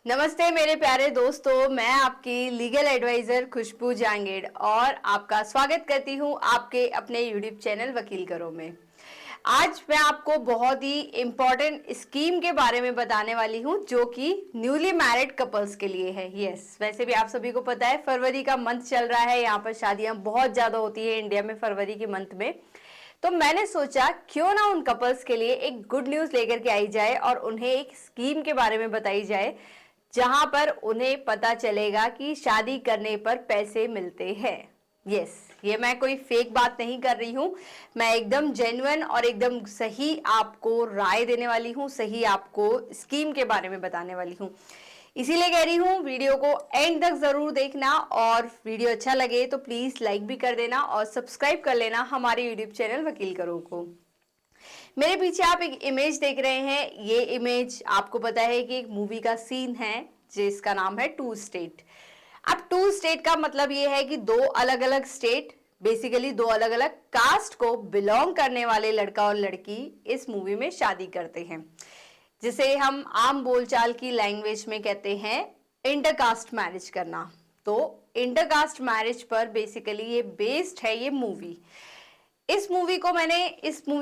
नमस्ते मेरे प्यारे दोस्तों, मैं आपकी लीगल एडवाइजर खुशबू जांगेड़ और आपका स्वागत करती हूं आपके अपने यूट्यूब चैनल वकील करो में। आज मैं आपको बहुत ही इम्पोर्टेंट स्कीम के बारे में बताने वाली हूं जो कि न्यूली मैरिड कपल्स के लिए है। यस, वैसे भी आप सभी को पता है फरवरी का मंथ चल रहा है, यहाँ पर शादियां बहुत ज्यादा होती है इंडिया में फरवरी के मंथ में। तो मैंने सोचा क्यों ना उन कपल्स के लिए एक गुड न्यूज लेकर के आई जाए और उन्हें एक स्कीम के बारे में बताई जाए जहां पर उन्हें पता चलेगा कि शादी करने पर पैसे मिलते हैं। यस, ये मैं कोई फेक बात नहीं कर रही हूं, मैं एकदम जेन्युइन और एकदम सही आपको राय देने वाली हूं, सही आपको स्कीम के बारे में बताने वाली हूं। इसीलिए कह रही हूं वीडियो को एंड तक जरूर देखना और वीडियो अच्छा लगे तो प्लीज लाइक भी कर देना और सब्सक्राइब कर लेना हमारे यूट्यूब चैनल वकील करो को। मेरे पीछे आप एक इमेज देख रहे हैं, ये इमेज आपको पता है कि एक मूवी का सीन है जिसका नाम है टू स्टेट। अब टू स्टेट का मतलब ये है कि दो अलग अलग स्टेट, बेसिकली दो अलग अलग कास्ट को बिलोंग करने वाले लड़का और लड़की इस मूवी में शादी करते हैं, जिसे हम आम बोलचाल की लैंग्वेज में कहते हैं इंटरकास्ट मैरिज करना। तो इंटरकास्ट मैरिज पर बेसिकली ये बेस्ड है ये मूवी। इस मूवी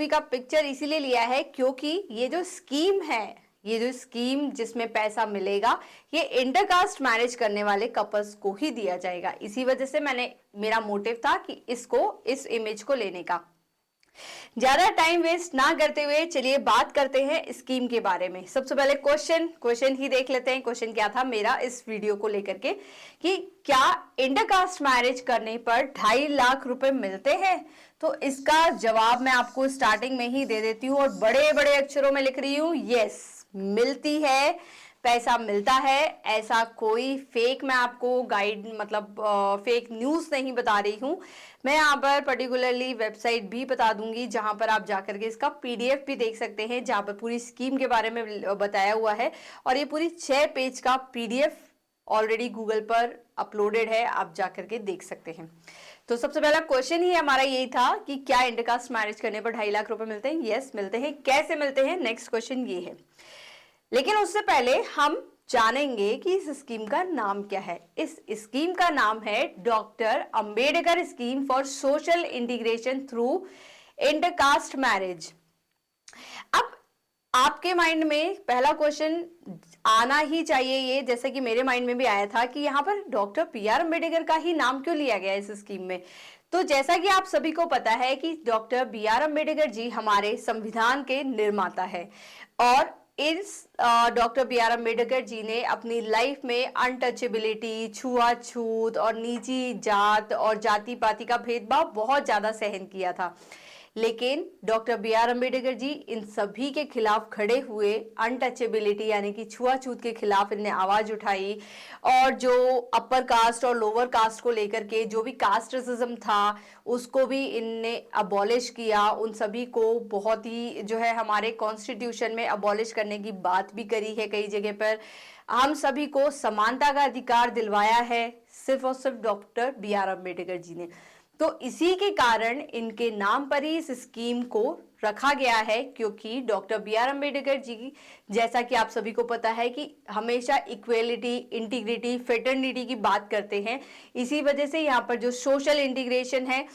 का पिक्चर इसीलिए लिया है क्योंकि ये जो स्कीम है, ये जो स्कीम जिसमें पैसा मिलेगा, ये इंटरकास्ट मैरिज करने वाले कपल्स को ही दिया जाएगा। इसी वजह से मेरा मोटिव था कि इस इमेज को लेने का। ज्यादा टाइम वेस्ट ना करते हुए चलिए बात करते हैं स्कीम के बारे में। सबसे पहले क्वेश्चन ही देख लेते हैं। क्वेश्चन क्या था मेरा इस वीडियो को लेकर के कि क्या इंटरकास्ट मैरिज करने पर 2.5 लाख रुपए मिलते हैं? तो इसका जवाब मैं आपको स्टार्टिंग में ही दे देती हूँ और बड़े बड़े अक्षरों में लिख रही हूँ, यस मिलती है, पैसा मिलता है। ऐसा कोई फेक मैं आपको फेक न्यूज नहीं बता रही हूँ। मैं यहाँ पर पर्टिकुलरली वेबसाइट भी बता दूंगी जहां पर आप जाकर के इसका पीडीएफ भी देख सकते हैं, जहां पर पूरी स्कीम के बारे में बताया हुआ है और ये पूरी 6 पेज का पीडीएफ ऑलरेडी गूगल पर अपलोडेड है, आप जाकर के देख सकते हैं। तो सबसे पहला क्वेश्चन ही हमारा यही था कि क्या इंटरकास्ट मैरिज करने पर 2.5 लाख रुपए मिलते हैं? यस मिलते हैं। कैसे मिलते हैं, नेक्स्ट क्वेश्चन ये है। लेकिन उससे पहले हम जानेंगे कि इस स्कीम का नाम क्या है। इस स्कीम का नाम है doctor Ambedkar scheme for social integration through intercaste marriage. अब आपके माइंड में पहला क्वेश्चन आना ही चाहिए ये, जैसे कि मेरे माइंड में भी आया था कि यहाँ पर डॉक्टर पी.आर. अंबेडकर का ही नाम क्यों लिया गया इस स्कीम में। तो जैसा कि आप सभी को पता है कि डॉक्टर बी.आर. अंबेडकर जी हमारे संविधान के निर्माता है और इस डॉक्टर बी.आर. अंबेडकर जी ने अपनी लाइफ में अनटचेबिलिटी, छुआछूत और निजी जात और जाति पाति का भेदभाव बहुत ज्यादा सहन किया था। लेकिन डॉक्टर बी.आर. अंबेडकर जी इन सभी के खिलाफ खड़े हुए, अनटचेबिलिटी यानी कि छुआछूत के खिलाफ इनने आवाज उठाई और जो अपर कास्ट और लोअर कास्ट को लेकर के जो भी कास्टिज्म था उसको भी इनने अबॉलिश किया। उन सभी को बहुत ही जो है हमारे कॉन्स्टिट्यूशन में अबॉलिश करने की बात भी करी है कई जगह पर। हम सभी को समानता का अधिकार दिलवाया है सिर्फ और सिर्फ डॉक्टर बी.आर. अंबेडकर जी ने। तो इसी के कारण इनके नाम पर ही इस स्कीम को रखा गया है, क्योंकि डॉक्टर बी.आर. अंबेडकर जी जैसा कि आप सभी को पता है कि हमेशा इक्वेलिटी, इंटीग्रिटी, फ्रेटर्निटी की बात करते हैं। इसी वजह से यहाँ पर जो सोशल इंटीग्रेशन है,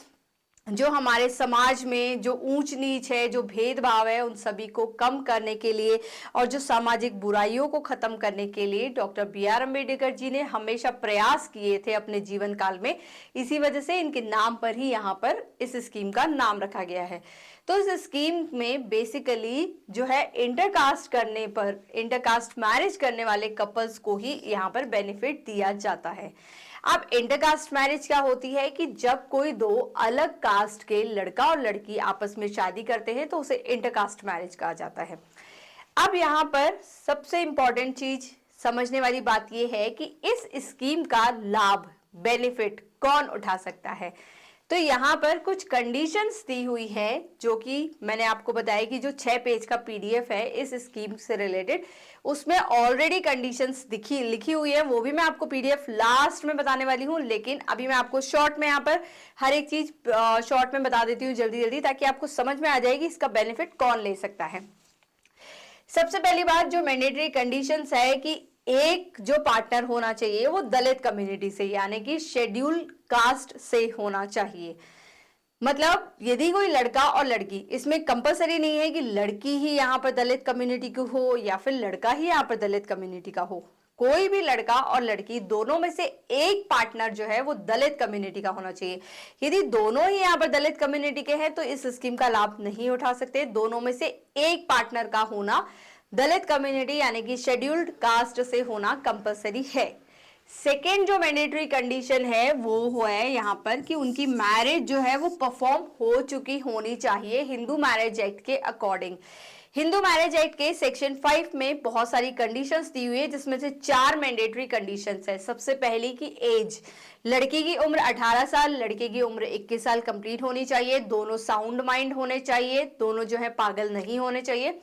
जो हमारे समाज में जो ऊंच नीच है, जो भेदभाव है, उन सभी को कम करने के लिए और जो सामाजिक बुराइयों को खत्म करने के लिए डॉक्टर बी.आर. अंबेडकर जी ने हमेशा प्रयास किए थे अपने जीवन काल में। इसी वजह से इनके नाम पर ही यहाँ पर इस स्कीम का नाम रखा गया है। तो इस स्कीम में बेसिकली जो है इंटरकास्ट करने पर, इंटरकास्ट मैरिज करने वाले कपल्स को ही यहाँ पर बेनिफिट दिया जाता है। अब इंटरकास्ट मैरिज क्या होती है कि जब कोई दो अलग कास्ट के लड़का और लड़की आपस में शादी करते हैं तो उसे इंटरकास्ट मैरिज कहा जाता है। अब यहाँ पर सबसे इंपॉर्टेंट चीज समझने वाली बात यह है कि इस स्कीम का लाभ, बेनिफिट कौन उठा सकता है। तो यहाँ पर कुछ कंडीशंस दी हुई है जो कि मैंने आपको बताया कि जो 6 पेज का पीडीएफ है इस स्कीम से रिलेटेड, उसमें ऑलरेडी कंडीशंस लिखी हुई है। वो भी मैं आपको पीडीएफ लास्ट में बताने वाली हूँ, लेकिन अभी मैं आपको शॉर्ट में यहाँ पर हर एक चीज शॉर्ट में बता देती हूँ जल्दी जल्दी, ताकि आपको समझ में आ जाएगी इसका बेनिफिट कौन ले सकता है। सबसे पहली बात जो मैंडेटरी कंडीशंस है कि एक जो पार्टनर होना चाहिए वो दलित कम्युनिटी से यानी कि शेड्यूल कास्ट से होना चाहिए। मतलब यदि कोई लड़का और लड़की, इसमें कंपलसरी नहीं है कि लड़की ही यहाँ पर दलित कम्युनिटी की हो या फिर लड़का ही यहाँ पर दलित कम्युनिटी का हो, कोई भी लड़का और लड़की दोनों में से एक पार्टनर जो है वो दलित कम्युनिटी का होना चाहिए। यदि दोनों ही यहाँ पर दलित कम्युनिटी के हैं तो इस स्कीम का लाभ नहीं उठा सकते। दोनों में से एक पार्टनर का होना दलित कम्युनिटी यानी कि शेड्यूल्ड कास्ट से होना कंपलसरी है। सेकेंड जो मैंडेटरी कंडीशन है वो है यहाँ पर कि उनकी मैरिज जो है वो परफॉर्म हो चुकी होनी चाहिए हिंदू मैरिज एक्ट के अकॉर्डिंग। हिंदू मैरिज एक्ट के सेक्शन 5 में बहुत सारी कंडीशंस दी हुई है जिसमें से 4 मैंडेटरी कंडीशंस है। सबसे पहली की एज, लड़की की उम्र 18 साल, लड़के की उम्र 21 साल कंप्लीट होनी चाहिए। दोनों साउंड माइंड होने चाहिए, दोनों जो है पागल नहीं होने चाहिए।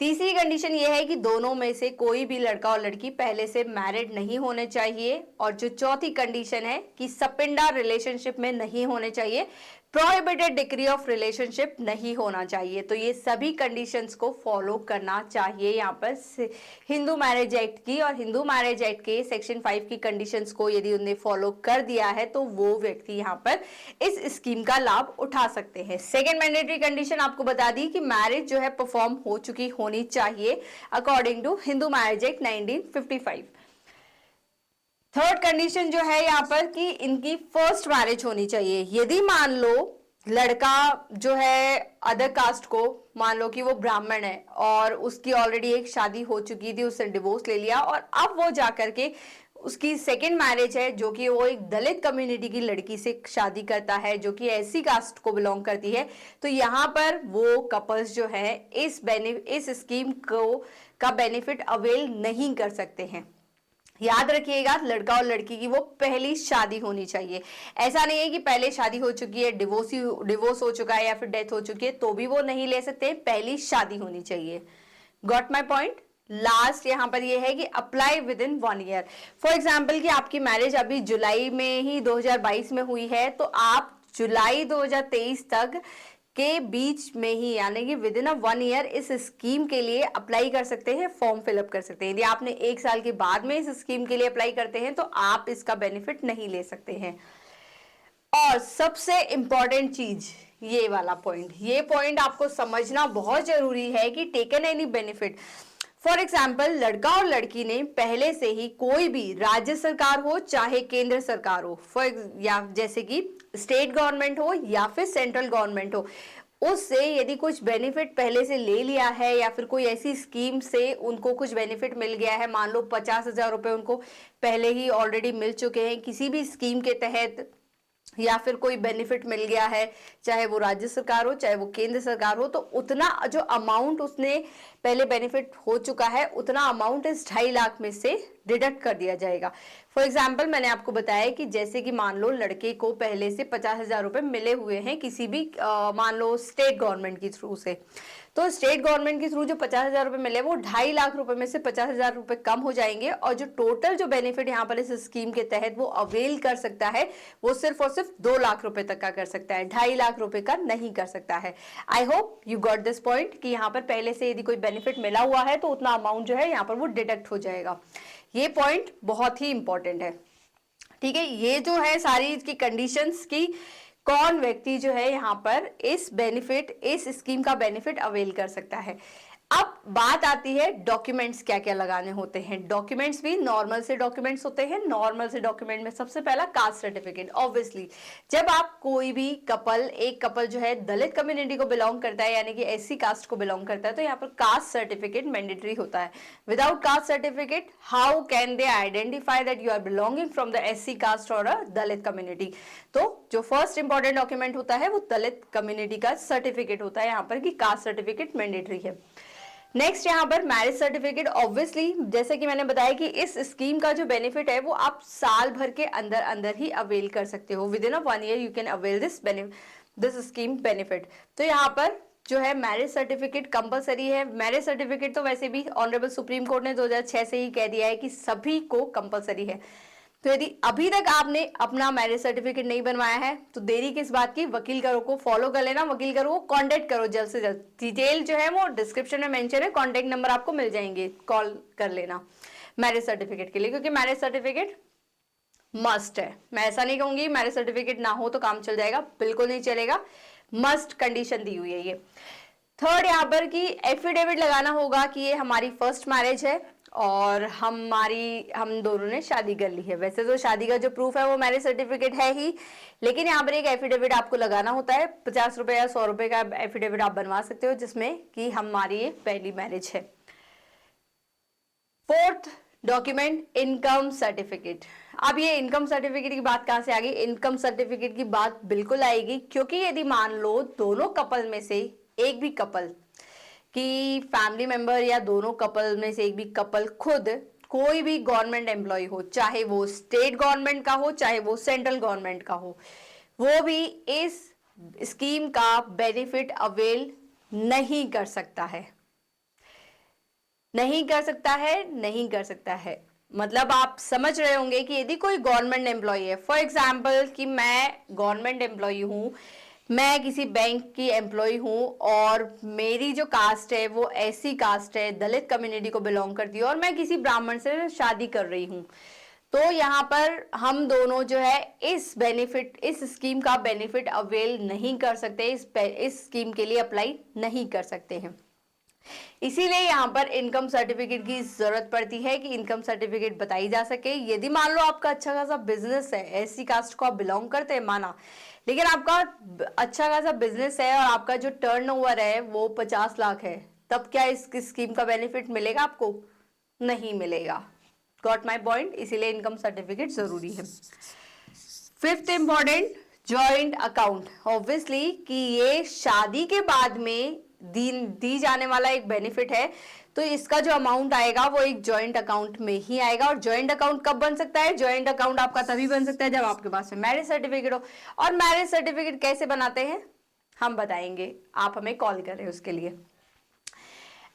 तीसरी कंडीशन ये है कि दोनों में से कोई भी लड़का और लड़की पहले से मैरिड नहीं होने चाहिए। और जो चौथी कंडीशन है कि सपिंडा रिलेशनशिप में नहीं होने चाहिए, प्रोहिबिटेड डिग्री ऑफ रिलेशनशिप नहीं होना चाहिए। तो ये सभी कंडीशंस को फॉलो करना चाहिए यहाँ पर हिंदू मैरिज एक्ट की। और हिंदू मैरिज एक्ट के सेक्शन 5 की कंडीशंस को यदि उन्हें फॉलो कर दिया है तो वो व्यक्ति यहाँ पर इस स्कीम का लाभ उठा सकते हैं। सेकेंड मैंडेटरी कंडीशन आपको बता दी कि मैरिज जो है परफॉर्म हो चुकी होनी चाहिए according to Hindu marriage act 1955। Third condition जो है यहाँ पर कि इनकी फर्स्ट मैरिज होनी चाहिए। यदि मान लो लड़का जो है अदर कास्ट को, मान लो कि वो ब्राह्मण है और उसकी ऑलरेडी एक शादी हो चुकी थी, उसने डिवोर्स ले लिया और अब वो जाकर के उसकी सेकेंड मैरिज है जो कि वो एक दलित कम्युनिटी की लड़की से शादी करता है जो कि एससी कास्ट को बिलोंग करती है, तो यहाँ पर वो कपल्स जो है इस स्कीम का बेनिफिट अवेल नहीं कर सकते हैं। याद रखिएगा, लड़का और लड़की की वो पहली शादी होनी चाहिए। ऐसा नहीं है कि पहले शादी हो चुकी है, डिवोर्स हो चुका है या फिर डेथ हो चुकी है तो भी वो नहीं ले सकते, पहली शादी होनी चाहिए। Got my point. लास्ट यहाँ पर ये है कि apply with in 1 year. For example कि आपकी मैरिज अभी जुलाई में ही 2022 में हुई है तो आप जुलाई 2023 तक के बीच में ही यानी कि विद इन 1 ईयर इस स्कीम के लिए अप्लाई कर सकते हैं, फॉर्म फिलअप कर सकते हैं। यदि आपने 1 साल के बाद में इस स्कीम के लिए अप्लाई करते हैं तो आप इसका बेनिफिट नहीं ले सकते हैं। और सबसे इंपॉर्टेंट चीज ये वाला पॉइंट, ये पॉइंट आपको समझना बहुत जरूरी है कि taken any benefit, for example लड़का और लड़की ने पहले से ही कोई भी राज्य सरकार हो चाहे केंद्र सरकार हो, या जैसे कि स्टेट गवर्नमेंट हो या फिर सेंट्रल गवर्नमेंट हो, उससे यदि कुछ बेनिफिट पहले से ले लिया है या फिर कोई ऐसी स्कीम से उनको कुछ बेनिफिट मिल गया है, मान लो 50,000 रुपए उनको पहले ही ऑलरेडी मिल चुके हैं किसी भी स्कीम के तहत, या फिर कोई बेनिफिट मिल गया है चाहे वो राज्य सरकार हो चाहे वो केंद्र सरकार हो, तो उतना जो अमाउंट उसने पहले बेनिफिट हो चुका है उतना अमाउंट इस 2.5 लाख में से डिडक्ट कर दिया जाएगा। फॉर एग्जाम्पल मैंने आपको बताया कि जैसे कि मान लो लड़के को पहले से 50,000 रुपए मिले हुए हैं किसी भी मान लो स्टेट गवर्नमेंट के थ्रू से, तो स्टेट गवर्नमेंट के थ्रू जो 50,000 रुपए मिले वो 2.5 लाख रुपए में से 50,000 रुपए कम हो जाएंगे और जो टोटल जो बेनिफिट यहाँ पर इस स्कीम के तहत वो अवेल कर सकता है वो सिर्फ और सिर्फ 2 लाख रुपए तक का कर सकता है, 2.5 लाख रुपए का नहीं कर सकता है। I hope you got this point कि यहाँ पर पहले से यदि कोई बेनिफिट मिला हुआ है तो उतना अमाउंट जो है यहाँ पर वो डिडक्ट हो जाएगा। ये पॉइंट बहुत ही इंपॉर्टेंट है, ठीक है। ये जो है सारी इसकी कंडीशंस की कौन व्यक्ति जो है यहाँ पर इस स्कीम का बेनिफिट अवेल कर सकता है। अब बात आती है डॉक्यूमेंट्स क्या क्या लगाने होते हैं। डॉक्यूमेंट्स भी नॉर्मल से डॉक्यूमेंट्स होते हैं। नॉर्मल से डॉक्यूमेंट में सबसे पहला कास्ट सर्टिफिकेट। ऑब्वियसली जब आप कोई भी एक कपल जो है दलित कम्युनिटी को बिलोंग करता है यानी कि एससी कास्ट को बिलोंग करता है तो यहाँ पर कास्ट सर्टिफिकेट मैंडेटरी होता है। Without caste certificate how can they identify that you are belonging from the SC caste और अ दलित कम्युनिटी। तो जो फर्स्ट इंपॉर्टेंट डॉक्यूमेंट होता है वो दलित कम्युनिटी का सर्टिफिकेट होता है यहाँ पर कि कास्ट सर्टिफिकेट मैंडेटरी है। नेक्स्ट यहाँ पर मैरिज सर्टिफिकेट। ऑब्वियसली जैसे कि मैंने बताया कि इस स्कीम का जो बेनिफिट है वो आप साल भर के अंदर अंदर ही अवेल कर सकते हो। With in 1 year you can avail this scheme benefit. तो यहाँ पर जो है मैरिज सर्टिफिकेट कंपलसरी है। मैरिज सर्टिफिकेट तो वैसे भी ऑनरेबल सुप्रीम कोर्ट ने 2006 से ही कह दिया है कि सभी को कंपलसरी है। तो यदि अभी तक आपने अपना मैरिज सर्टिफिकेट नहीं बनवाया है तो देरी किस बात की, वकील करो को फॉलो कर लेना, वकील करो को कांटेक्ट करो जल्द से जल्द। डिटेल जो है वो डिस्क्रिप्शन में मेंशन है, कांटेक्ट नंबर आपको मिल जाएंगे, कॉल कर लेना। मैरिज सर्टिफिकेट के लिए, क्योंकि मैरिज सर्टिफिकेट मस्ट है। मैं ऐसा नहीं कहूंगी मैरिज सर्टिफिकेट ना हो तो काम चल जाएगा, बिल्कुल नहीं चलेगा, मस्ट कंडीशन दी हुई है ये। थर्ड यहाँ पर कि एफिडेविट लगाना होगा कि ये हमारी फर्स्ट मैरिज है और हम दोनों ने शादी कर ली है। वैसे तो शादी का जो प्रूफ है वो मैरिज सर्टिफिकेट है ही, लेकिन यहाँ पर एक एफिडेविट आपको लगाना होता है। 50 रुपए या 100 रुपए का एफिडेविट आप बनवा सकते हो जिसमें कि हमारी ये पहली मैरिज है। Fourth document income certificate. अब ये इनकम सर्टिफिकेट की बात कहां से आ गई? इनकम सर्टिफिकेट की बात बिल्कुल आएगी, क्योंकि यदि मान लो दोनों कपल में से एक भी कपल की फैमिली मेंबर या दोनों कपल में से एक भी कपल खुद कोई भी गवर्नमेंट एम्प्लॉय हो, चाहे वो स्टेट गवर्नमेंट का हो चाहे वो सेंट्रल गवर्नमेंट का हो, वो भी इस स्कीम का बेनिफिट अवेल नहीं कर सकता है। नहीं कर सकता है, नहीं कर सकता है मतलब आप समझ रहे होंगे कि यदि कोई गवर्नमेंट एम्प्लॉय है, फॉर एग्जाम्पल कि मैं गवर्नमेंट एम्प्लॉय हूं, मैं किसी बैंक की एम्प्लॉय हूं और मेरी जो कास्ट है वो एससी कास्ट है, दलित कम्युनिटी को बिलोंग करती है और मैं किसी ब्राह्मण से शादी कर रही हूं, तो यहाँ पर हम दोनों जो है इस स्कीम का बेनिफिट अवेल नहीं कर सकते, इस स्कीम के लिए अप्लाई नहीं कर सकते हैं। इसीलिए यहाँ पर इनकम सर्टिफिकेट की जरूरत पड़ती है कि इनकम सर्टिफिकेट बताई जा सके। यदि मान लो आपका अच्छा खासा बिजनेस है, एससी कास्ट को आप बिलोंग करते हैं माना, लेकिन आपका अच्छा खासा बिजनेस है और आपका जो टर्नओवर है वो 50 लाख है, तब क्या इस स्कीम का बेनिफिट मिलेगा आपको? नहीं मिलेगा। Got my point? इसीलिए इनकम सर्टिफिकेट जरूरी है। Fifth important, joint account. Obviously कि ये शादी के बाद में दी जाने वाला एक बेनिफिट है, तो इसका जो अमाउंट आएगा वो एक जॉइंट अकाउंट में ही आएगा। और जॉइंट अकाउंट कब बन सकता है? जॉइंट अकाउंट आपका तभी बन सकता है जब आपके पास में मैरिज सर्टिफिकेट हो। और मैरिज सर्टिफिकेट कैसे बनाते हैं हम बताएंगे, आप हमें कॉल करें उसके लिए।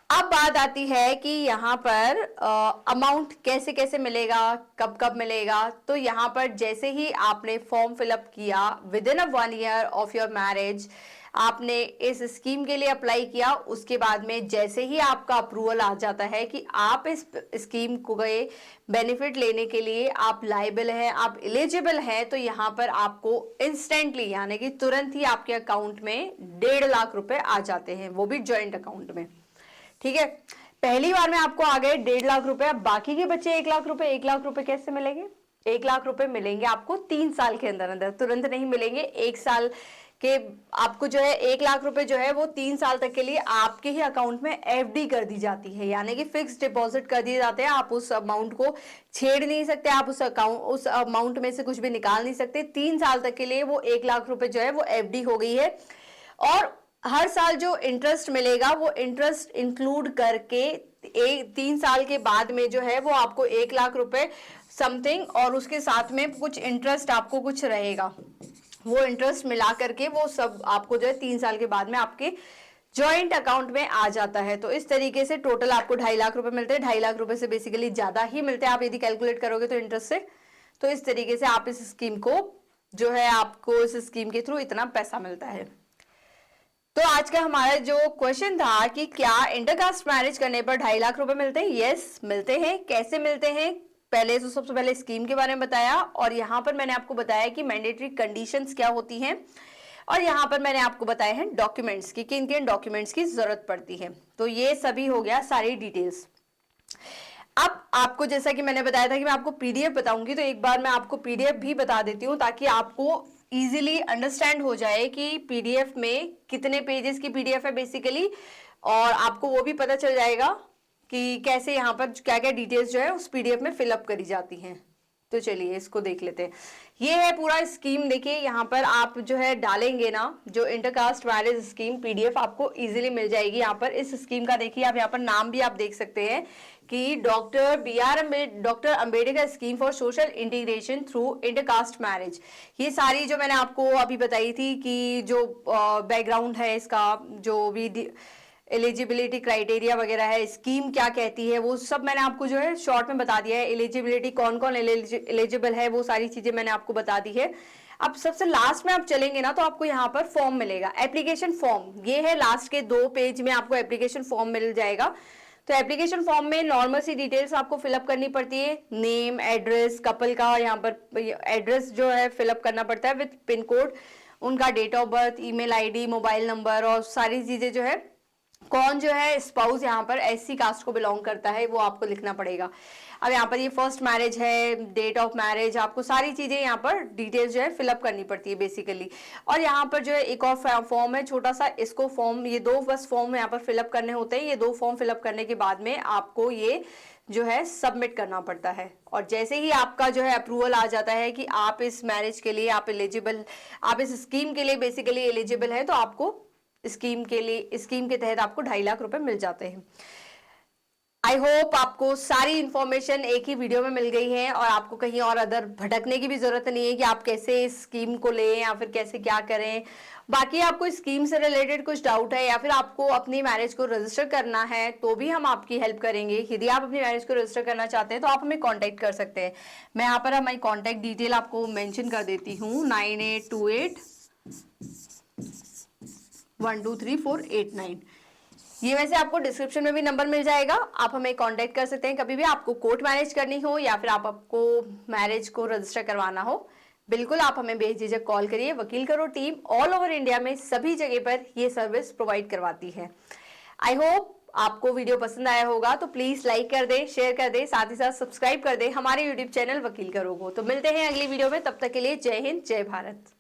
अब बात आती है कि यहाँ पर अमाउंट कैसे कैसे मिलेगा, कब कब मिलेगा। तो यहाँ पर जैसे ही आपने फॉर्म फिलअप किया with in 1 year of your marriage, आपने इस स्कीम के लिए अप्लाई किया, उसके बाद में जैसे ही आपका अप्रूवल आ जाता है कि आप इस स्कीम को गए बेनिफिट लेने के लिए आप लायबल हैं, आप एलिजिबल हैं, तो यहाँ पर आपको इंस्टेंटली यानी कि तुरंत ही आपके अकाउंट में 1.5 लाख रुपए आ जाते हैं, वो भी ज्वाइंट अकाउंट में। ठीक है, पहली बार में आपको आ गए 1.5 लाख रुपए। अब बाकी के बच्चे 1 लाख रुपए, 1 लाख रुपए कैसे मिलेंगे? 1 लाख रुपए मिलेंगे आपको 3 साल के अंदर अंदर, तुरंत नहीं मिलेंगे। 1 साल के आपको जो है 1 लाख रुपए जो है वो 3 साल तक के लिए आपके ही अकाउंट में एफडी कर दी जाती है, यानी कि फिक्स डिपॉजिट कर दिए जाते हैं। आप उस अमाउंट को छेड़ नहीं सकते, आप उस अमाउंट में से कुछ भी निकाल नहीं सकते। 3 साल तक के लिए वो 1 लाख रुपए जो है वो एफडी हो गई है। और हर साल जो इंटरेस्ट मिलेगा वो इंटरेस्ट इंक्लूड करके 3 साल के बाद में जो है वो आपको 1 लाख रुपए समथिंग, और उसके साथ में कुछ इंटरेस्ट आपको कुछ रहेगा, वो इंटरेस्ट मिला करके वो सब आपको जो है 3 साल के बाद में आपके जॉइंट अकाउंट में आ जाता है। तो इस तरीके से टोटल आपको 2.5 लाख रुपए मिलते हैं। 2.5 लाख रुपए से बेसिकली ज्यादा ही मिलते हैं आप यदि कैलकुलेट करोगे तो इंटरेस्ट से। तो इस तरीके से आप इस स्कीम को जो है आपको इस स्कीम के थ्रू इतना पैसा मिलता है। तो आज का हमारा जो क्वेश्चन था कि क्या इंटरकास्ट मैरिज करने पर 2.5 लाख रुपए मिलते हैं? यस मिलते हैं। कैसे मिलते हैं? पहले तो सबसे पहले स्कीम के बारे में बताया, और यहाँ पर मैंने आपको बताया कि मैंडेटरी कंडीशंस क्या होती हैं, और यहाँ पर मैंने आपको बताए हैं डॉक्यूमेंट्स की किन किन डॉक्यूमेंट्स की जरूरत पड़ती है। तो ये सभी हो गया सारी डिटेल्स। अब आपको जैसा कि मैंने बताया था कि मैं आपको पीडीएफ बताऊंगी, तो एक बार मैं आपको पीडीएफ भी बता देती हूँ ताकि आपको इजीली अंडरस्टैंड हो जाए कि पीडीएफ में कितने पेजेस की पीडीएफ है बेसिकली, और आपको वो भी पता चल जाएगा कि कैसे यहाँ पर क्या क्या डिटेल्स जो है उस पीडीएफ में फिलअप करी जाती हैं। तो चलिए इसको देख लेते हैं। ये है पूरा स्कीम। देखिए यहाँ पर आप जो है डालेंगे ना, जो इंटरकास्ट मैरिज स्कीम पीडीएफ आपको इजीली मिल जाएगी। यहाँ पर इस स्कीम का देखिए आप यहाँ पर नाम भी आप देख सकते हैं कि doctor Ambedkar scheme for social integration through intercaste marriage. ये सारी जो मैंने आपको अभी बताई थी कि जो बैकग्राउंड है इसका, जो भी एलिजिबिलिटी क्राइटेरिया वगैरह है, स्कीम क्या कहती है, वो सब मैंने आपको जो है शॉर्ट में बता दिया है। एलिजिबिलिटी कौन कौन एलिजिबल है वो सारी चीजें मैंने आपको बता दी है। अब सबसे लास्ट में आप चलेंगे ना तो आपको यहाँ पर फॉर्म मिलेगा, एप्लीकेशन फॉर्म। ये है लास्ट के 2 पेज में आपको एप्लीकेशन फॉर्म मिल जाएगा। तो एप्लीकेशन फॉर्म में नॉर्मल सी डिटेल्स आपको फिलअप करनी पड़ती है, नेम, एड्रेस कपल का, और यहाँ पर एड्रेस जो है फिलअप करना पड़ता है विद पिन कोड, उनका date of birth, email ID, mobile number, और सारी चीजें जो है, कौन जो है स्पाउस यहाँ पर एससी कास्ट को बिलोंग करता है वो आपको लिखना पड़ेगा। अब यहाँ पर ये फर्स्ट मैरिज है, डेट ऑफ मैरिज, आपको सारी चीजें यहाँ पर डिटेल्स जो है फिलअप करनी पड़ती है बेसिकली। और यहाँ पर जो है एक और फॉर्म है छोटा सा, इसको फॉर्म, ये 2 बस फॉर्म यहाँ पर फिलअप करने होते हैं। ये 2 फॉर्म फिलअप करने के बाद में आपको ये जो है सबमिट करना पड़ता है, और जैसे ही आपका जो है अप्रूवल आ जाता है कि आप इस मैरिज के लिए आप एलिजिबल, आप इस स्कीम के लिए बेसिकली एलिजिबल है, तो आपको स्कीम के तहत आपको 2.5 लाख रुपए मिल जाते हैं। आई होप आपको सारी इंफॉर्मेशन एक ही वीडियो में मिल गई है, और आपको कहीं और अदर भटकने की भी जरूरत नहीं है कि आप कैसे इस स्कीम को लें या फिर कैसे क्या करें। बाकी आपको स्कीम से रिलेटेड कुछ डाउट है या फिर आपको अपनी मैरिज को रजिस्टर करना है तो भी हम आपकी हेल्प करेंगे। यदि आप अपनी मैरिज को रजिस्टर करना चाहते हैं तो आप हमें कांटेक्ट कर सकते हैं। मैं यहाँ पर हमारी कांटेक्ट डिटेल आपको मेंशन कर देती हूँ, 9828 123489। ये वैसे आपको डिस्क्रिप्शन में भी नंबर मिल जाएगा, आप हमें कांटेक्ट कर सकते हैं कभी भी आपको कोर्ट मैरिज करनी हो या फिर आपको मैरिज को रजिस्टर करवाना हो। बिल्कुल आप हमें बेझिझक कॉल करिए। वकील करो टीम ऑल ओवर इंडिया में सभी जगह पर ये सर्विस प्रोवाइड करवाती है। आई होप आपको वीडियो पसंद आया होगा, तो प्लीज लाइक कर दे, शेयर कर दे, साथ ही साथ सब्सक्राइब कर दे हमारे यूट्यूब चैनल वकील करो को। तो मिलते हैं अगली वीडियो में, तब तक के लिए जय हिंद, जय भारत।